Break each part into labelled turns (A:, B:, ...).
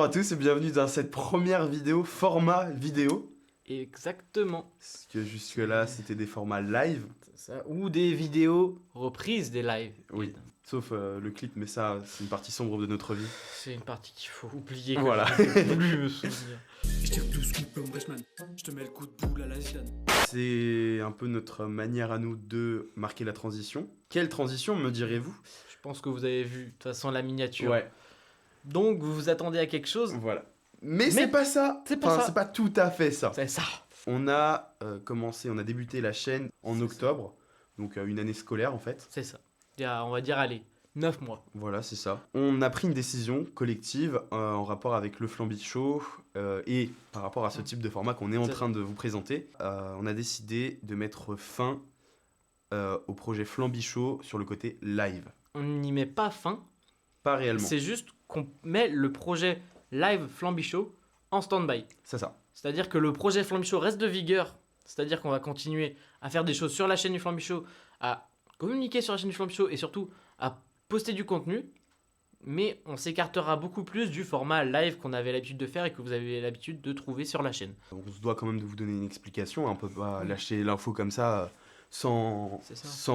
A: Bonjour à tous et bienvenue dans cette première vidéo format vidéo.
B: Exactement.
A: Parce que jusque-là, c'était des formats live.
B: C'est ça. Ou des vidéos reprises des lives.
A: Oui. Sauf le clip, mais ça, c'est une partie sombre de notre vie.
B: C'est une partie qu'il faut oublier.
A: Voilà.
B: Je ne peux plus me souvenir.
C: Je tire 12 coups comme Breshman. Je te mets le coup de boule à la Zidane.
A: C'est un peu notre manière à nous de marquer la transition. Quelle transition, me direz-vous?
B: Je pense que vous avez vu de toute façon la miniature.
A: Ouais.
B: Donc vous vous attendez à quelque chose.
A: Voilà. Mais c'est pas ça.
B: C'est pas ça.
A: C'est pas tout à fait ça.
B: C'est ça.
A: On a on a débuté la chaîne en octobre. Donc une année scolaire en fait.
B: C'est ça. Il y a, on va dire, allez, 9 mois.
A: Voilà, c'est ça. On a pris une décision collective en rapport avec le Flamby Show et par rapport à ce type de format qu'on est en train de vous présenter. On a décidé de mettre fin au projet Flamby Show sur le côté live.
B: On n'y met pas fin.
A: Pas réellement.
B: C'est juste qu'on met le projet live Flamby Show en stand-by.
A: C'est ça.
B: C'est-à-dire que le projet Flamby Show reste de vigueur. C'est-à-dire qu'on va continuer à faire des choses sur la chaîne du Flamby Show, à communiquer sur la chaîne du Flamby Show et surtout à poster du contenu. Mais on s'écartera beaucoup plus du format live qu'on avait l'habitude de faire et que vous avez l'habitude de trouver sur la chaîne.
A: On se doit quand même de vous donner une explication. On peut pas lâcher l'info comme ça sans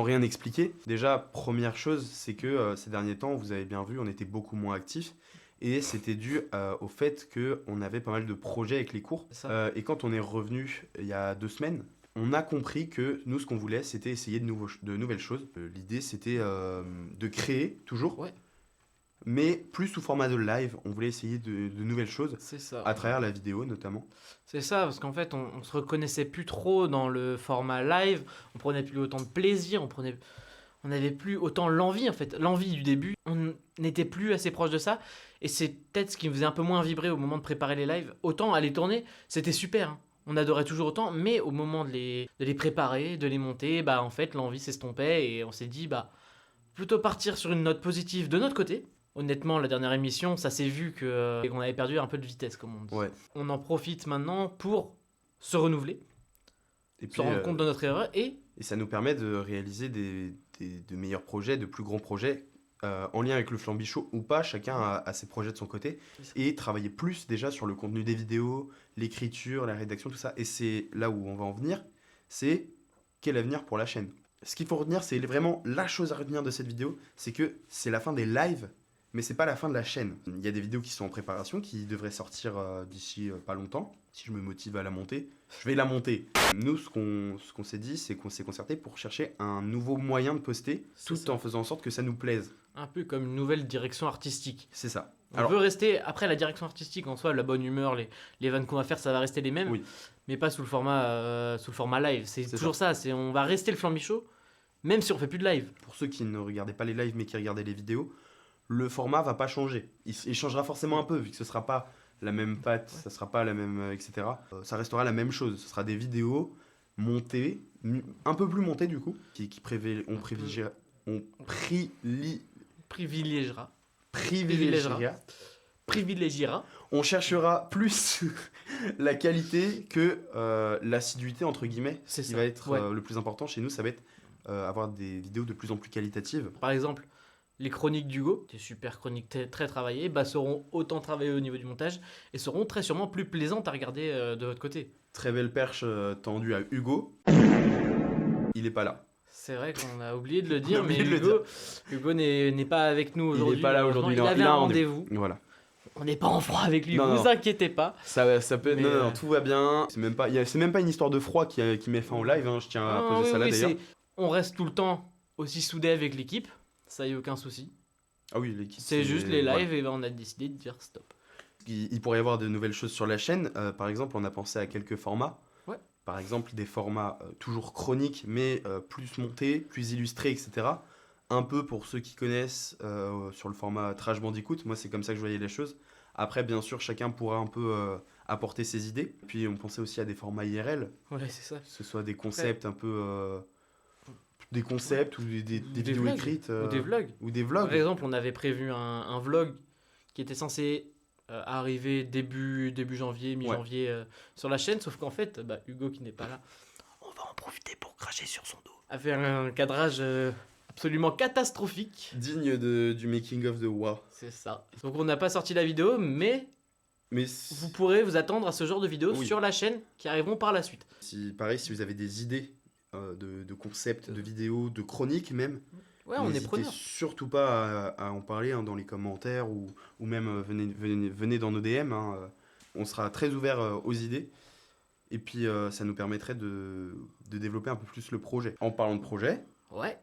A: rien expliquer. Déjà, première chose, c'est que ces derniers temps, vous avez bien vu, on était beaucoup moins actifs. Et c'était dû au fait qu'on avait pas mal de projets avec les cours. Et quand on est revenu il y a 2 semaines, on a compris que nous, ce qu'on voulait, c'était essayer de nouvelles choses. L'idée, c'était de créer, toujours, mais plus sous format de live. On voulait essayer de nouvelles choses,
B: C'est ça.
A: à travers la vidéo notamment.
B: C'est ça, parce qu'en fait, on se reconnaissait plus trop dans le format live. On prenait plus autant de plaisir, on n'avait plus autant l'envie, en fait. L'envie du début, on n'était plus assez proche de ça. Et c'est peut-être ce qui me faisait un peu moins vibrer au moment de préparer les lives. Autant à les tourner, c'était super, hein. On adorait toujours autant, mais au moment de les préparer, de les monter, bah en fait l'envie s'estompait et on s'est dit bah plutôt partir sur une note positive de notre côté. Honnêtement, la dernière émission, ça s'est vu qu'on avait perdu un peu de vitesse, comme on dit.
A: Ouais.
B: On en profite maintenant pour se renouveler,
A: Et puis,
B: se rendre compte de notre erreur et
A: ça nous permet de réaliser de meilleurs projets, de plus grands projets, en lien avec le Flamby Show ou pas, chacun a ses projets de son côté, et travailler plus déjà sur le contenu des vidéos, l'écriture, la rédaction, tout ça. Et c'est là où on va en venir, c'est quel avenir pour la chaîne. Ce qu'il faut retenir, c'est vraiment la chose à retenir de cette vidéo, c'est que c'est la fin des lives, mais c'est pas la fin de la chaîne. Il y a des vidéos qui sont en préparation, qui devraient sortir d'ici pas longtemps. Si je me motive à la monter, je vais la monter. Nous, ce qu'on s'est dit, c'est qu'on s'est concerté pour chercher un nouveau moyen de poster, tout en faisant en sorte que ça nous plaise.
B: un peu comme une nouvelle direction artistique.
A: C'est ça.
B: On veut rester, après la direction artistique en soi, la bonne humeur, les vannes qu'on va faire, ça va rester les mêmes, mais pas sous le format live. C'est toujours ça, on va rester le Flamby Show, même si on fait plus de live.
A: Pour ceux qui ne regardaient pas les lives mais qui regardaient les vidéos, le format va pas changer. Il changera forcément un peu, vu que ce sera pas la même patte, ça sera pas la même, etc. Ça restera la même chose. Ce sera des vidéos montées, un peu plus montées du coup,
B: Privilégiera.
A: On cherchera plus la qualité que l'assiduité, entre guillemets.
B: C'est
A: Ce qui
B: ça.
A: va être le plus important chez nous, ça va être avoir des vidéos de plus en plus qualitatives.
B: Par exemple, les chroniques d'Hugo, des super chroniques très travaillées, seront autant travaillées au niveau du montage et seront très sûrement plus plaisantes à regarder de votre côté.
A: Très belle perche tendue à Hugo. Il est pas là.
B: C'est vrai qu'on a oublié de le dire, mais Hugo n'est pas avec nous aujourd'hui.
A: Il est pas là aujourd'hui.
B: Il avait un rendez-vous.
A: Voilà.
B: On n'est pas en froid avec lui,
A: Non,
B: vous inquiétez pas.
A: Ça peut être... Non, tout va bien. C'est même pas une histoire de froid qui met fin au live, hein. Je tiens à poser ça là d'ailleurs.
B: On reste tout le temps aussi soudés avec l'équipe, ça y a aucun souci.
A: Ah oui, l'équipe.
B: C'est juste les lives et on a décidé de dire stop.
A: Il pourrait y avoir de nouvelles choses sur la chaîne. Par exemple, on a pensé à quelques formats.
B: Ouais.
A: Par exemple, des formats toujours chroniques, mais plus montés, plus illustrés, etc. Un peu pour ceux qui connaissent sur le format Trash Bandicoot. Moi, c'est comme ça que je voyais les choses. Après, bien sûr, chacun pourra un peu apporter ses idées. Puis, on pensait aussi à des formats IRL.
B: Ouais, c'est ça.
A: Que ce soit des concepts un peu... des concepts ou des vidéos
B: vlogs,
A: écrites.
B: Ou des vlogs.
A: Par
B: exemple, on avait prévu un vlog qui était censé arriver début janvier, mi-janvier sur la chaîne. Sauf qu'en fait, Hugo qui n'est pas là, on va en profiter pour cracher sur son dos. A fait un cadrage absolument catastrophique.
A: Digne du making of de WoW.
B: C'est ça. Donc on n'a pas sorti la vidéo, mais
A: Mais
B: vous pourrez vous attendre à ce genre de vidéos
A: Oui.
B: sur la chaîne qui arriveront par la suite.
A: pareil, si vous avez des idées de concepts, de vidéos, de chroniques même,
B: Ouais, on est
A: n'hésitez
B: preneurs.
A: surtout pas à en parler dans les commentaires ou même venez dans nos DM. On sera très ouvert aux idées. Et puis ça nous permettrait de développer un peu plus le projet. En parlant de projet,
B: Ouais,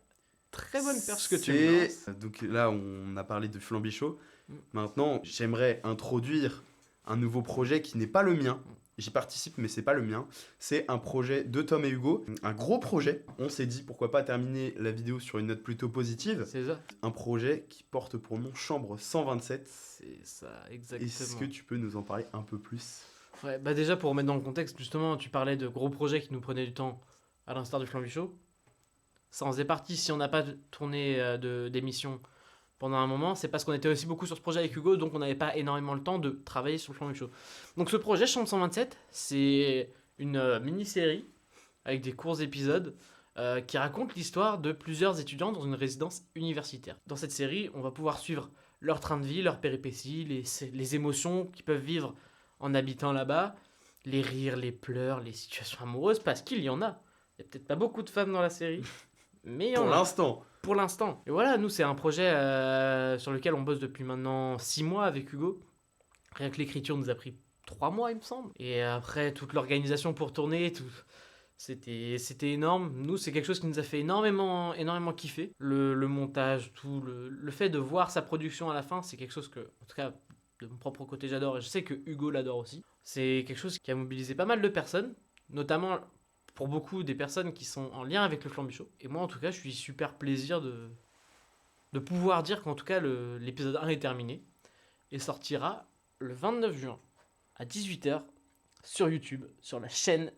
B: très bonne perche que tu me lances.
A: donc là, on a parlé de Flambichaud.
B: Mm.
A: Maintenant, j'aimerais introduire un nouveau projet qui n'est pas le mien. J'y participe, mais c'est pas le mien. C'est un projet de Tom et Hugo. Un gros projet. On s'est dit, pourquoi pas terminer la vidéo sur une note plutôt positive.
B: C'est ça.
A: Un projet qui porte pour nom Chambre 127.
B: C'est ça, exactement.
A: Est-ce que tu peux nous en parler un peu plus?
B: Ouais, bah déjà pour remettre dans le contexte, justement, tu parlais de gros projets qui nous prenaient du temps, à l'instar du Flambichaud. Ça en faisait partie si on n'a pas tourné d'émission pendant un moment, c'est parce qu'on était aussi beaucoup sur ce projet avec Hugo, donc on n'avait pas énormément le temps de travailler sur le Flambichaud. Donc ce projet, Chambre 127, c'est une mini-série avec des courts épisodes qui raconte l'histoire de plusieurs étudiants dans une résidence universitaire. Dans cette série, on va pouvoir suivre leur train de vie, leurs péripéties, les émotions qu'ils peuvent vivre en habitant là-bas, les rires, les pleurs, les situations amoureuses, parce qu'il y en a. Il n'y a peut-être pas beaucoup de femmes dans la série, mais il y en
A: Pour
B: a.
A: l'instant.
B: Pour l'instant. Et voilà, nous, c'est un projet sur lequel on bosse depuis maintenant 6 mois avec Hugo. Rien que l'écriture nous a pris 3 mois, il me semble. Et après, toute l'organisation pour tourner, c'était énorme. Nous, c'est quelque chose qui nous a fait énormément kiffer. Le montage, tout, le fait de voir sa production à la fin, c'est quelque chose que, en tout cas, de mon propre côté, j'adore. Et je sais que Hugo l'adore aussi. C'est quelque chose qui a mobilisé pas mal de personnes, notamment pour beaucoup des personnes qui sont en lien avec le Flambichaud. Et moi, en tout cas, je suis super plaisir de pouvoir dire qu'en tout cas, l'épisode 1 est terminé et sortira le 29 juin à 18h sur YouTube, sur la chaîne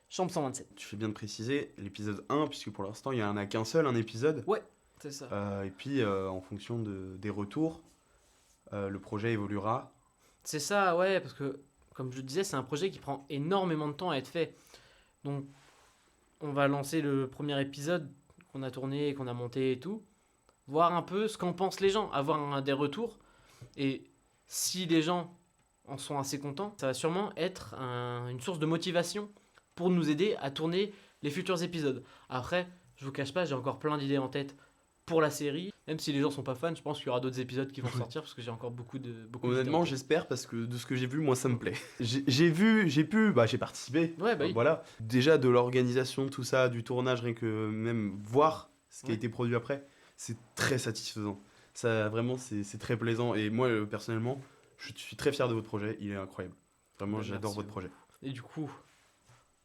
B: Chambre 127.
A: Tu fais bien de préciser l'épisode 1, puisque pour l'instant, il n'y en a qu'un seul, un épisode.
B: Ouais, c'est ça.
A: Et puis, en fonction des retours, le projet évoluera.
B: C'est ça, ouais, parce que, comme je disais, c'est un projet qui prend énormément de temps à être fait. Donc, on va lancer le premier épisode qu'on a tourné, qu'on a monté et tout. Voir un peu ce qu'en pensent les gens, avoir des retours. Et si les gens en sont assez contents, ça va sûrement être une source de motivation pour nous aider à tourner les futurs épisodes. Après, je vous cache pas, j'ai encore plein d'idées en tête pour la série. Même si les gens sont pas fans, je pense qu'il y aura d'autres épisodes qui vont sortir parce que j'ai encore beaucoup d'idées
A: Honnêtement,
B: en tête.
A: j'espère, parce que de ce que j'ai vu, moi, ça me plaît. J'ai participé.
B: Ouais, bah oui.
A: Voilà. Déjà, de l'organisation, tout ça, du tournage, rien que même voir ce qui a
B: Ouais.
A: été produit après, c'est très satisfaisant. Ça, vraiment, c'est très plaisant. Et moi, personnellement, je suis très fier de votre projet. Il est incroyable. Vraiment,
B: Bah,
A: j'adore
B: merci
A: votre
B: beaucoup.
A: projet.
B: Et du coup,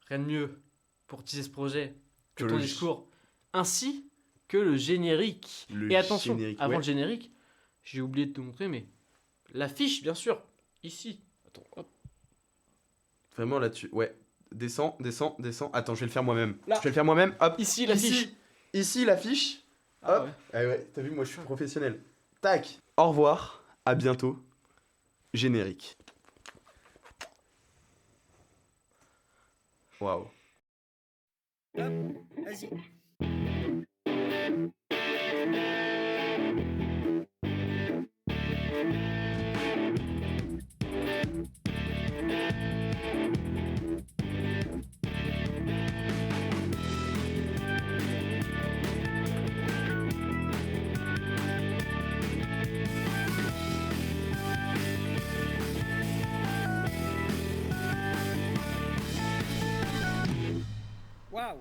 B: rien de mieux pour teaser ce projet que
A: Que
B: ton
A: le
B: discours, ainsi que le générique.
A: Le
B: Et attention,
A: générique,
B: avant
A: ouais.
B: le générique, j'ai oublié de te montrer, mais l'affiche, bien sûr, ici. Attends, hop.
A: Vraiment, là-dessus. Ouais. Descends, descends, descends. Attends, je vais le faire moi-même.
B: Là.
A: Je vais le faire moi-même. Hop.
B: Ici, l'affiche.
A: Ici, l'affiche.
B: Ah
A: Hop.
B: ouais.
A: Ah ouais, t'as vu, moi, je suis professionnel. Tac. Au revoir. À bientôt. Générique. Waouh.
D: Vas-y. Waouh.